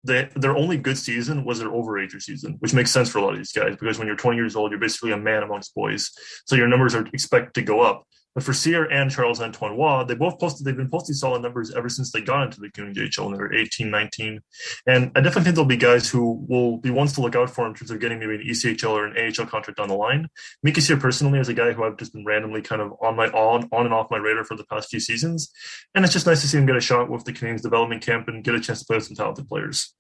their only good season was their overager season, which makes sense for a lot of these guys because when you're 20 years old, you're basically a man amongst boys, so your numbers are expected to go up. But for Sear and Charles Antoine Waugh, they've been posting solid numbers ever since they got into the QMJHL when they were 18, 19. And I definitely think there'll be guys who will be ones to look out for in terms of getting maybe an ECHL or an AHL contract down the line. Mika Sear personally is a guy who I've just been randomly kind of on and off my radar for the past few seasons. And it's just nice to see him get a shot with the Canadiens development camp and get a chance to play with some talented players.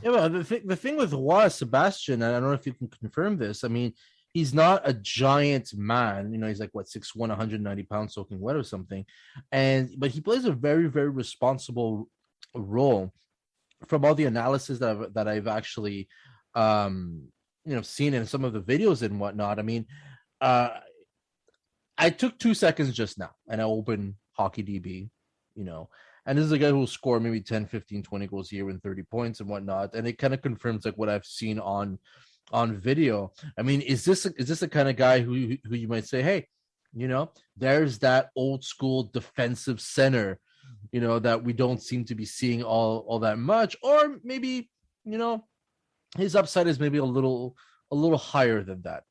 Yeah, well, the thing with Waugh, Sebastian, and I don't know if you can confirm this. I mean, he's not a giant man. You know, he's like, 6'1", 190 pounds soaking wet or something. But he plays a very, very responsible role from all the analysis that I've actually, seen in some of the videos and whatnot. I mean, I took 2 seconds just now and I opened Hockey DB, and this is a guy who will score maybe 10, 15, 20 goals a year and 30 points and whatnot. And it kind of confirms like what I've seen on video. I mean, is this the kind of guy who you might say, hey, there's that old school defensive center, that we don't seem to be seeing all that much, or maybe, his upside is maybe a little higher than that.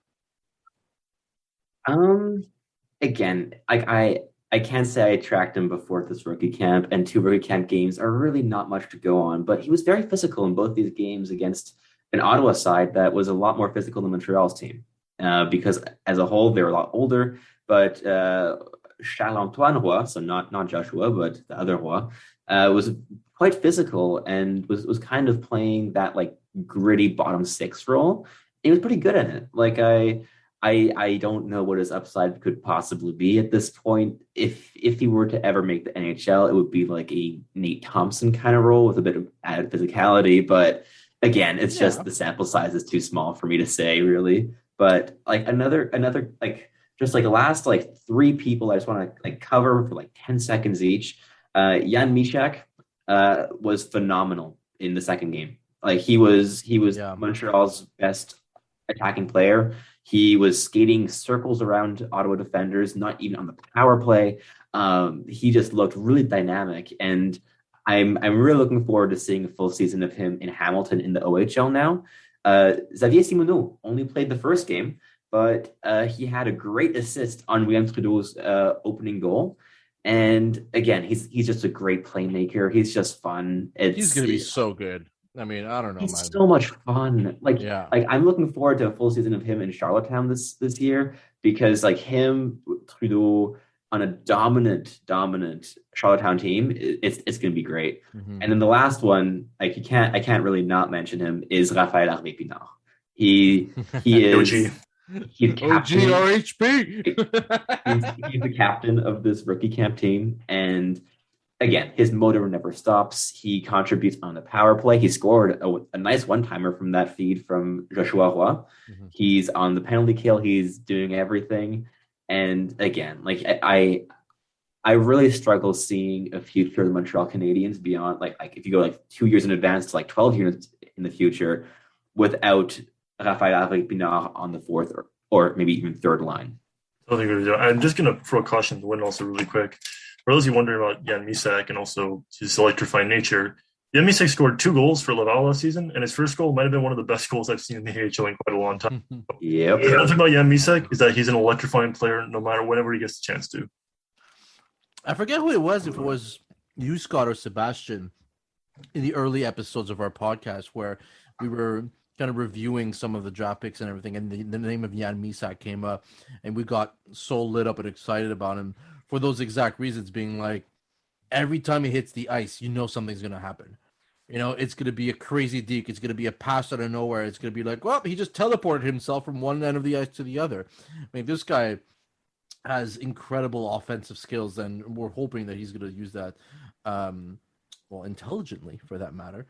Again, I can't say I tracked him before this rookie camp, and 2 rookie camp games are really not much to go on, but he was very physical in both these games against an Ottawa side that was a lot more physical than Montreal's team, because as a whole, they're a lot older, but Charles-Antoine Roy, so not Joshua, but the other Roy, was quite physical and was kind of playing that like gritty bottom 6 role. He was pretty good at it. Like I don't know what his upside could possibly be at this point. If he were to ever make the NHL, it would be like a Nate Thompson kind of role with a bit of added physicality. But again, it's just the sample size is too small for me to say really. But like another like just like the last like 3 people I just want to like cover for like 10 seconds each. Jan Mysak was phenomenal in the second game. Like he was Montreal's best attacking player. He was skating circles around Ottawa defenders, not even on the power play. He just looked really dynamic, and I'm really looking forward to seeing a full season of him in Hamilton in the OHL now. Xavier Simoneau only played the first game, but he had a great assist on William Trudeau's opening goal. And again, he's just a great playmaker. He's just fun. He's going to be so good. I mean, I don't know, he's so much fun. Like I'm looking forward to a full season of him in Charlottetown this year, because like him, Trudeau on a dominant Charlottetown team, it's going to be great. Mm-hmm. And then the last one, like I can't really not mention him, is Raphaël Harvey-Pinard. He is he's captain. OGRHP. he's the captain of this rookie camp team, and again, his motor never stops. He contributes on the power play. He scored a nice one-timer from that feed from Joshua Roy. Mm-hmm. He's on the penalty kill. He's doing everything. And again, like I really struggle seeing a future of the Montreal Canadiens beyond like if you go like 2 years in advance to like 12 years in the future without Raphaël Harvey-Pinard on the 4th or maybe even 3rd line. I'm just going to throw a caution to the wind also really quick. For those of you wondering about Jan Mysak and also his electrifying nature, Jan Mysak scored 2 goals for Laval last season, and his first goal might have been one of the best goals I've seen in the AHL in quite a long time. Yep. The other thing about Jan Mysak is that he's an electrifying player no matter whenever he gets the chance to. I forget who it was, if it was you, Scott, or Sebastian, in the early episodes of our podcast where we were kind of reviewing some of the draft picks and everything, and the name of Jan Mysak came up, and we got so lit up and excited about him for those exact reasons, being like, every time he hits the ice, something's going to happen. It's going to be a crazy deke. It's going to be a pass out of nowhere. It's going to be like, well, he just teleported himself from one end of the ice to the other. I mean, this guy has incredible offensive skills, and we're hoping that he's going to use that, intelligently for that matter.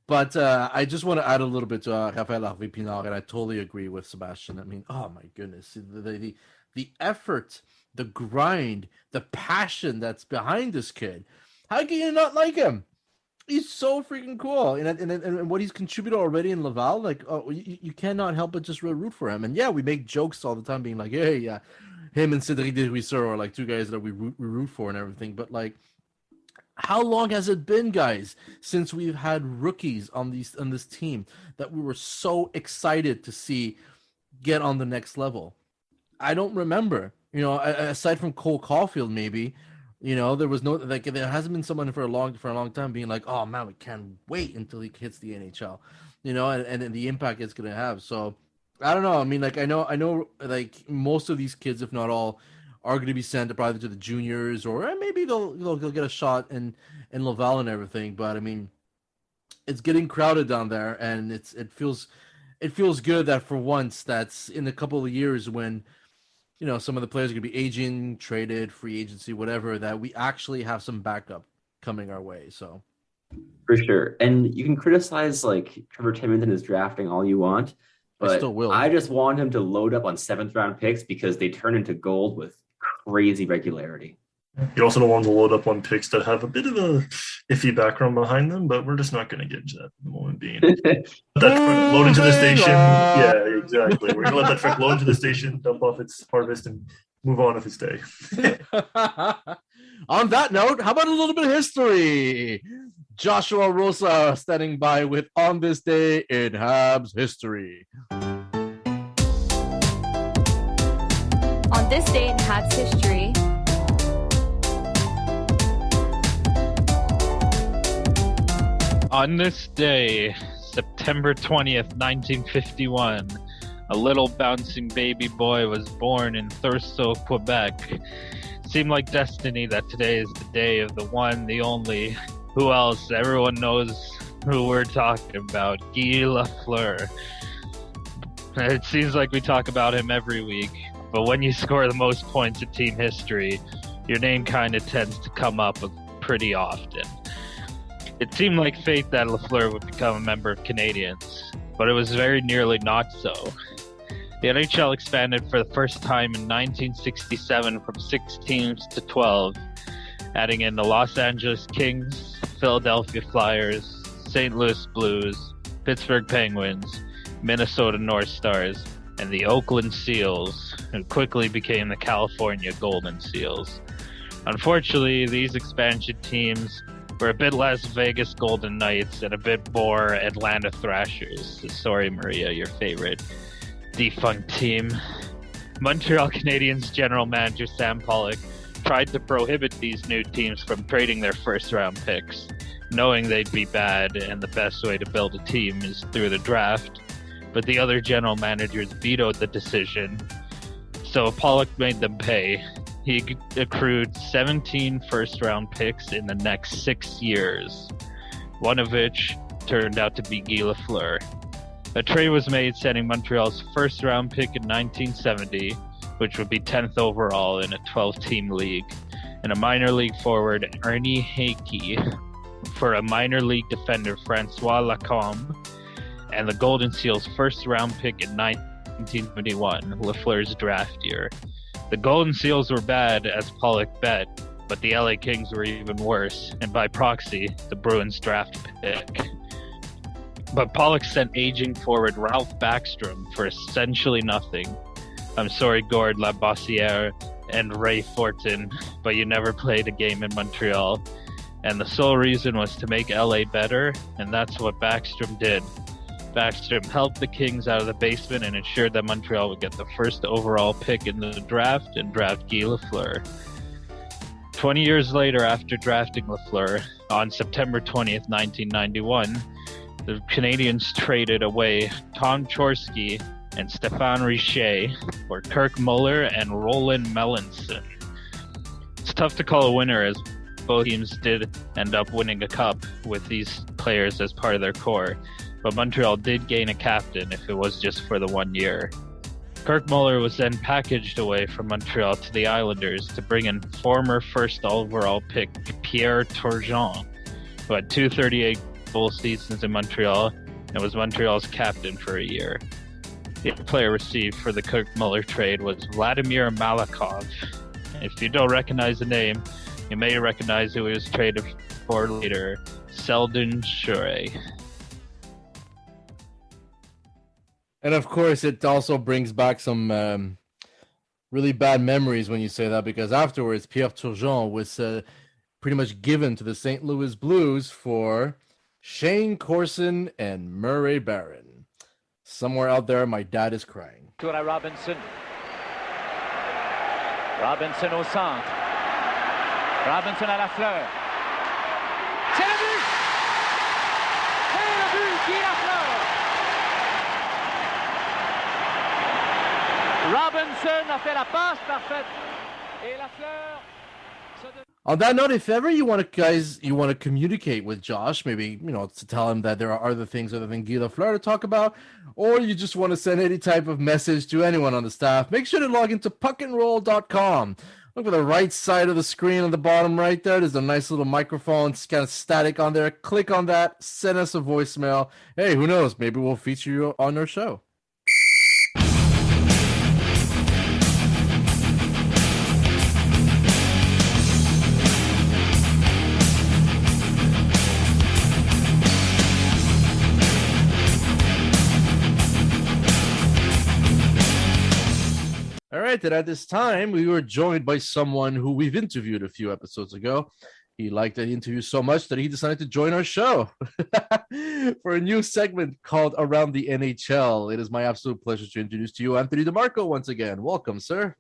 But I just want to add a little bit to Raphaël Harvey-Pinard, and I totally agree with Sebastian. I mean, oh my goodness, the effort, the grind, the passion that's behind this kid. How can you not like him? He's so freaking cool. And what he's contributed already in Laval, like, you cannot help but just root for him. And yeah, we make jokes all the time being like, hey, him and Cédric Desruisseaux are like 2 guys that we root for and everything. But like, How long has it been, guys, since we've had rookies on this team that we were so excited to see get on the next level? I don't remember. Aside from Cole Caulfield, maybe. There was no there hasn't been someone for a long time being like, oh man, we can't wait until he hits the NHL. And the impact it's gonna have. So I don't know. I mean, I know, like most of these kids, if not all, are going to be sent either to the juniors or maybe they'll get a shot in Laval and everything. But I mean, it's getting crowded down there, and it feels good that for once, that's in a couple of years when some of the players are going to be aging, traded, free agency, whatever, that we actually have some backup coming our way. So For sure. And you can criticize like Trevor Timmons and his drafting all you want, but I still will. I just want him to load up on 7th-round picks because they turn into gold with crazy regularity. You also don't want to load up on picks that have a bit of a iffy background behind them, but we're just not going to get into that at the moment being. Let that truck load into the station. Yeah, exactly. We're going to let that truck load into the station, dump off its harvest, and move on with its day. On that note, how about a little bit of history? Joshua Rosa standing by with On This Day in Habs History. On this day in Habs history, on this day, September 20th, 1951, a little bouncing baby boy was born in Thurso, Quebec. Seemed like destiny that today is the day of the one, the only. Who else? Everyone knows who we're talking about. Guy Lafleur. It seems like we talk about him every week, but when you score the most points in team history, your name kind of tends to come up pretty often. It seemed like fate that Lafleur would become a member of Canadiens, but it was very nearly not so. The NHL expanded for the first time in 1967 from 6 teams to 12, adding in the Los Angeles Kings, Philadelphia Flyers, St. Louis Blues, Pittsburgh Penguins, Minnesota North Stars, and the Oakland Seals, who quickly became the California Golden Seals. Unfortunately, these expansion teams were a bit less Vegas Golden Knights and a bit more Atlanta Thrashers. Sorry, Maria, your favorite defunct team. Montreal Canadiens general manager Sam Pollock tried to prohibit these new teams from trading their first-round picks, knowing they'd be bad and the best way to build a team is through the draft. But the other general managers vetoed the decision, so Pollock made them pay. He accrued 17 first-round picks in the next 6 years, one of which turned out to be Guy Lafleur. A trade was made sending Montreal's first-round pick in 1970, which would be 10th overall in a 12-team league, and a minor league forward, Ernie Hakey, for a minor league defender, Francois Lacombe, and the Golden Seals' first-round pick in 1971, Lafleur's draft year. The Golden Seals were bad, as Pollock bet, but the LA Kings were even worse, and by proxy, the Bruins draft pick. But Pollock sent aging forward Ralph Backstrom for essentially nothing. I'm sorry, Gord Labossiere and Ray Fortin, but you never played a game in Montreal. And the sole reason was to make LA better, and that's what Backstrom did. Backstrom helped the Kings out of the basement and ensured that Montreal would get the first overall pick in the draft and draft Guy Lafleur. 20 years later, after drafting Lafleur, on September 20th, 1991, the Canadiens traded away Tom Chorsky and Stéphane Richer for Kirk Muller and Roland Melanson. It's tough to call a winner, as both teams did end up winning a cup with these players as part of their core, but Montreal did gain a captain if it was just for the 1 year. Kirk Muller was then packaged away from Montreal to the Islanders to bring in former first overall pick Pierre Turgeon, who had 238 full seasons in Montreal and was Montreal's captain for a year. The player received for the Kirk Muller trade was Vladimir Malakhov. If you don't recognize the name, you may recognize who he was traded for later, Sheldon Shure. And of course, it also brings back some really bad memories when you say that, because afterwards, Pierre Turgeon was pretty much given to the St. Louis Blues for Shane Corson and Murray Barron. Somewhere out there, my dad is crying. Robinson. Robinson au centre. Robinson à Lafleur. C'est le but! C'est le but, Guy Lafleur! Robinson a fait la passe parfaite. Et Lafleur... On that note, if ever you want to communicate with Josh, maybe, to tell him that there are other things other than Guy Lafleur to talk about, or you just want to send any type of message to anyone on the staff, make sure to log into puckandroll.com. Look at the right side of the screen on the bottom right there. There's a nice little microphone. It's kind of static on there. Click on that. Send us a voicemail. Hey, who knows? Maybe we'll feature you on our show. All right, and at this time, we were joined by someone who we've interviewed a few episodes ago. He liked the interview so much that he decided to join our show for a new segment called Around the NHL. It is my absolute pleasure to introduce to you Anthony DeMarco once again. Welcome, sir.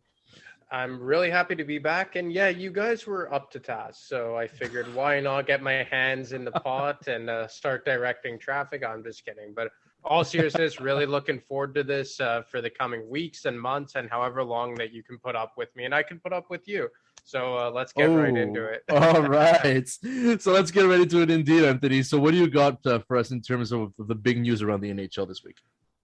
I'm really happy to be back. And yeah, you guys were up to task. So I figured why not get my hands in the pot and start directing traffic. I'm just kidding. But all seriousness, really looking forward to this for the coming weeks and months and however long that you can put up with me and I can put up with you. So let's get right into it. All right. So let's get right into it indeed, Anthony. So what do you got for us in terms of the big news around the NHL this week?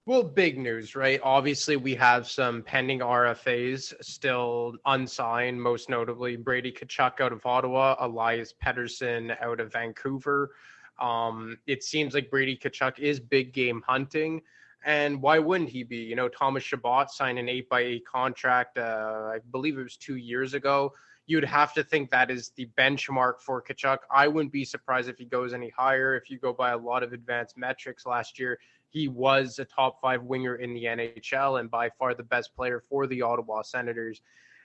Well, big news, right? Obviously, we have some pending RFAs still unsigned, most notably Brady Tkachuk out of Ottawa, Elias Pettersson out of Vancouver. It seems like Brady Tkachuk is big game hunting, and why wouldn't he be? Thomas Chabot signed an 8x8 contract, I believe it was 2 years ago. You'd have to think that is the benchmark for Tkachuk. I wouldn't be surprised if he goes any higher. If you go by a lot of advanced metrics last year, he was a top 5 winger in the NHL and by far the best player for the Ottawa Senators.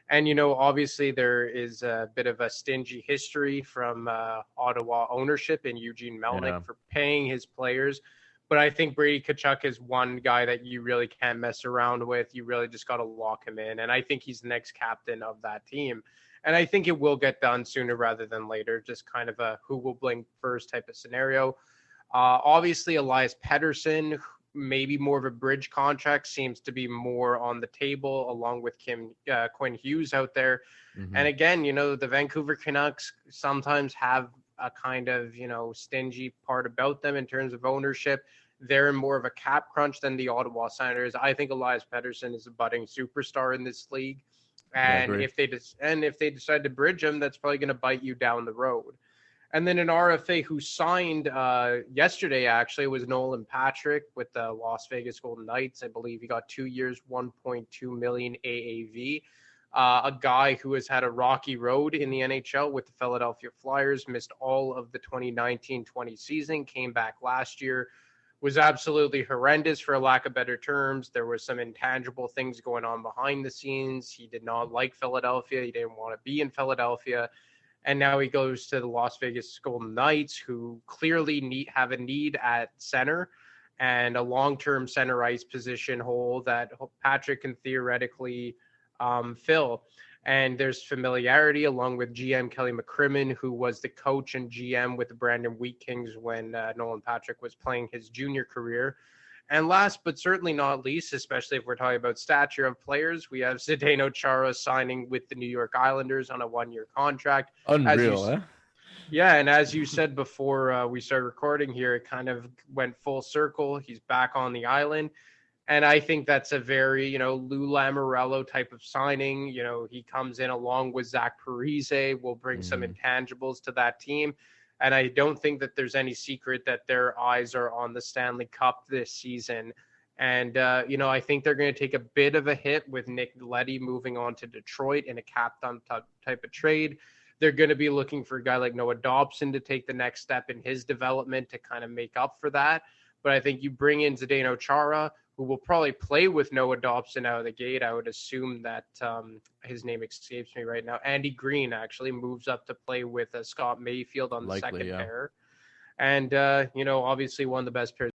And, obviously there is a bit of a stingy history from Ottawa ownership and Eugene Melnyk for paying his players. But I think Brady Tkachuk is one guy that you really can't mess around with. You really just got to lock him in. And I think he's the next captain of that team. And I think it will get done sooner rather than later, just kind of a who will blink first type of scenario. Obviously, Elias Pettersson, maybe more of a bridge contract, seems to be more on the table along with Quinn Hughes out there. Mm-hmm. And again, the Vancouver Canucks sometimes have a kind of, stingy part about them in terms of ownership. They're in more of a cap crunch than the Ottawa Senators. I think Elias Pettersson is a budding superstar in this league. And if they decide to bridge him, that's probably going to bite you down the road. And then an RFA who signed yesterday, actually, was Nolan Patrick with the Las Vegas Golden Knights. I believe he got 2 years, $1.2 million AAV. A guy who has had a rocky road in the NHL with the Philadelphia Flyers, missed all of the 2019-20 season, came back last year, was absolutely horrendous for lack of better terms. There were some intangible things going on behind the scenes. He did not like Philadelphia. He didn't want to be in Philadelphia. And now he goes to the Las Vegas Golden Knights, who clearly have a need at center and a long-term center ice position hole that Patrick can theoretically fill. And there's familiarity along with GM Kelly McCrimmon, who was the coach and GM with the Brandon Wheat Kings when Nolan Patrick was playing his junior career. And last but certainly not least, especially if we're talking about stature of players, we have Zdeno Chara signing with the New York Islanders on a 1-year contract. Unreal, eh? Yeah, and as you said before we started recording here, it kind of went full circle. He's back on the island. And I think that's a very, Lou Lamoriello type of signing. He comes in along with Zach Parise, will bring some intangibles to that team. And I don't think that there's any secret that their eyes are on the Stanley Cup this season. And, I think they're going to take a bit of a hit with Nick Leddy moving on to Detroit in a cap dump type of trade. They're going to be looking for a guy like Noah Dobson to take the next step in his development to kind of make up for that. But I think you bring in Zdeno Chara, who will probably play with Noah Dobson out of the gate. I would assume that his name escapes me right now. Andy Green actually moves up to play with Scott Mayfield on the Likely, second yeah. pair. And, obviously one of the best pairs